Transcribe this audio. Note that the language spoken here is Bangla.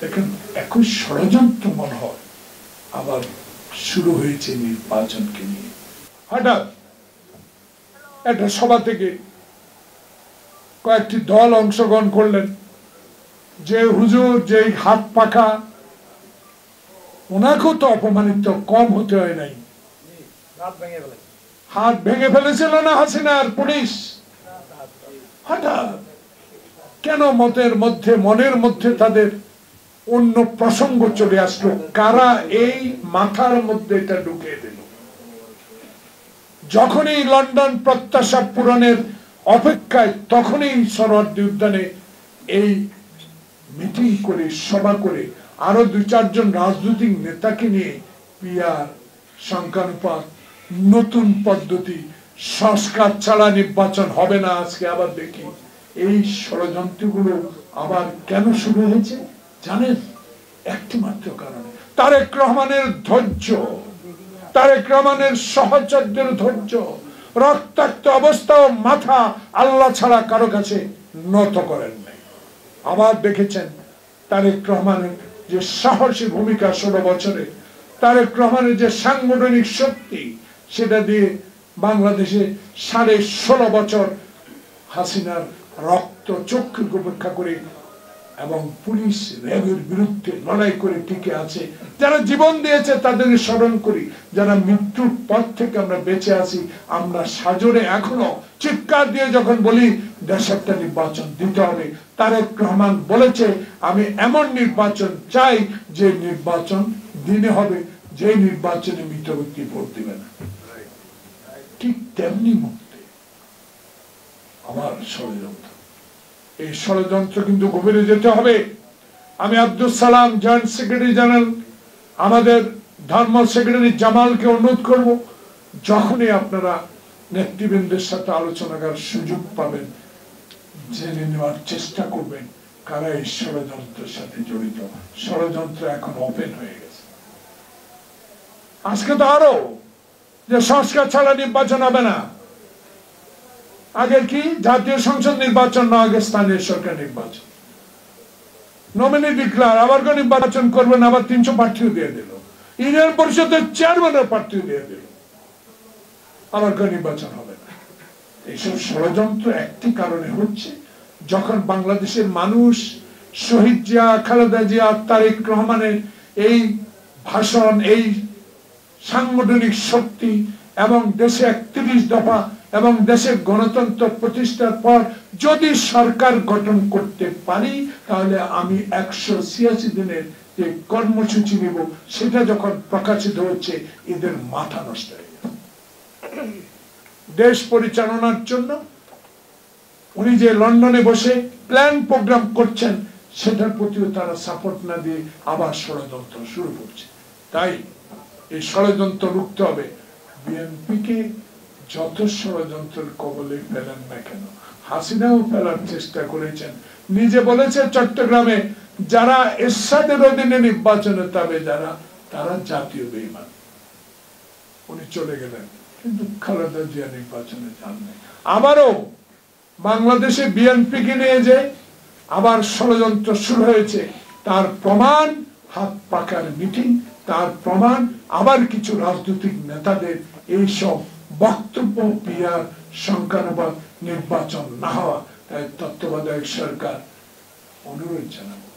দেখেন একই ষড়যন্ত্র মনে হয় আবার শুরু হয়েছে নির্বাচনকে নিয়ে। হঠাৎ একটা সভা থেকে কয়েকটি দল অংশগ্রহণ করলেন, যে হুজুর যে হাত পাখা, ওনাকেও তো অপমানিত কম হতে হয় নাই। হাত ভেঙে ফেলেছিল না হাসিনার পুলিশ। হঠাৎ কেন মনের মধ্যে তাদের অন্য প্রসঙ্গ চলে আসলো? কারা এই মাথার মধ্যে এটা ঢুকিয়ে দিল? যখনই লন্ডন প্রত্যাশা পূরণের অপেক্ষায়, তখনই সরোয়ার্দী উদ্যানে এই মিটিং করে, সভা করে, আরো 2-4 জন রাজনৈতিক নেতাকে নিয়ে পিআর, সংখ্যানুপাত, নতুন পদ্ধতি, সংস্কার ছাড়া নির্বাচন হবে না। আজকে আবার দেখি এই ষড়যন্ত্রগুলো আবার কেন শুরু হয়েছে জানেন? একটি মাত্র কারণে, তারেক রহমানের ধৈর্য, তারেক রহমানের সহচর্যের ধৈর্য। রক্তাক্ত অবস্থাও মাথা আল্লাহ ছাড়া কারো কাছে নত করেন নাই। আবার দেখেছেন তারেক রহমানের যে সাহসী ভূমিকা 16 বছরে, তারেক রহমানের যে সাংগঠনিক শক্তি, সেটা দিয়ে বাংলাদেশে 16.5 বছর হাসিনার রক্ত চক্ষু উপেক্ষা করে এবং পুলিশ র্যাবের বিরুদ্ধে লড়াই করে টিকে আছে। যারা জীবন দিয়েছে তাদের স্মরণ করি, যারা মৃত্যুর পর থেকে আমরা বেঁচে আছি, আমরা সাজরে এখনো চিৎকার দিয়ে যখন বলি দেশে একটা নির্বাচন দিতে হবে। তারেক রহমান বলেছে আমি এমন নির্বাচন চাই যে নির্বাচন দিনে হবে, যে নির্বাচনে মৃত ব্যক্তি ভোট দিবে না। ঠিক তেমনি মুক্তি আমার ষড়যন্ত্র। এই ষড়যন্ত্র কিন্তু গভীরে যেতে হবে। আমি Abdul Salam, joint secretary general, আমাদের ধর্ম সেক্রেটারি জামালকে অনুরোধ করব, যখনই আপনারা নেতৃবৃন্দের সাথে আলোচনা করার সুযোগ পাবেন, জেনে নেওয়ার চেষ্টা করবেন কারা এই ষড়যন্ত্রের সাথে জড়িত। ষড়যন্ত্র এখন ওপেন হয়ে গেছে। আজকে তো আরো যে সংস্কার ছাড়া নির্বাচন হবে না। আগে কি জাতীয় সংসদ নির্বাচন না, আগে স্থানীয় সরকার নির্বাচন, নমিনি ডিক্লার, আবার কেউ নির্বাচন করবেন, আবার 300 প্রার্থীও দিয়ে দিল, ইউনিয়ন পরিষদের চেয়ারম্যানের প্রার্থীও দিয়ে দিল, আবার কেউ নির্বাচন হবে না। এইসব ষড়যন্ত্র একটি কারণে হচ্ছে, যখন বাংলাদেশের মানুষ শহীদ জিয়া, খালেদা জিয়া, তারেক রহমানের এই ভাষণ, এই সাংগঠনিক শক্তি এবং দেশে 31 দফা এবং দেশের গণতন্ত্র প্রতিষ্ঠার পর যদি সরকার গঠন করতে পারি, তাহলে আমি 186 দিনের যে কর্মসূচি নেব, সেটা যখন প্রকাশিত হচ্ছে, এদের মাথা নষ্ট হয়ে গেছে। দেশ পরিচালনার জন্য উনি যে লন্ডনে বসে প্ল্যান প্রোগ্রাম করছেন, সেটার প্রতিও তারা সাপোর্ট না দিয়ে আবার ষড়যন্ত্র শুরু করছে। তাই এই ষড়যন্ত্র রুখতে হবে। বিএনপিকে যত ষড়যন্ত্রের কবলে ফেলেন না কেন, হাসিনাও ফেলার চেষ্টা করেছেন। নিজে বলেছে চট্টগ্রামে যারা এরশাদের অধীনে নির্বাচনে যাবে, যারা, তারা জাতীয় বেঈমান। উনি চলে গেলেন, কিন্তু খালেদা জিয়া নির্বাচনে যান নাই। আবারও বাংলাদেশে বিএনপিকে নিয়ে যে আবার ষড়যন্ত্র শুরু হয়েছে, তার প্রমাণ হাত পাকার মিটিং, তার প্রমাণ আবার কিছু রাজনৈতিক নেতাদের এইসব বক্তব্য, পিআর, সংখ্যানুপাত, নির্বাচন না হওয়া। তাই তত্ত্বাবধায়ক সরকার অনুরোধ জানাবো,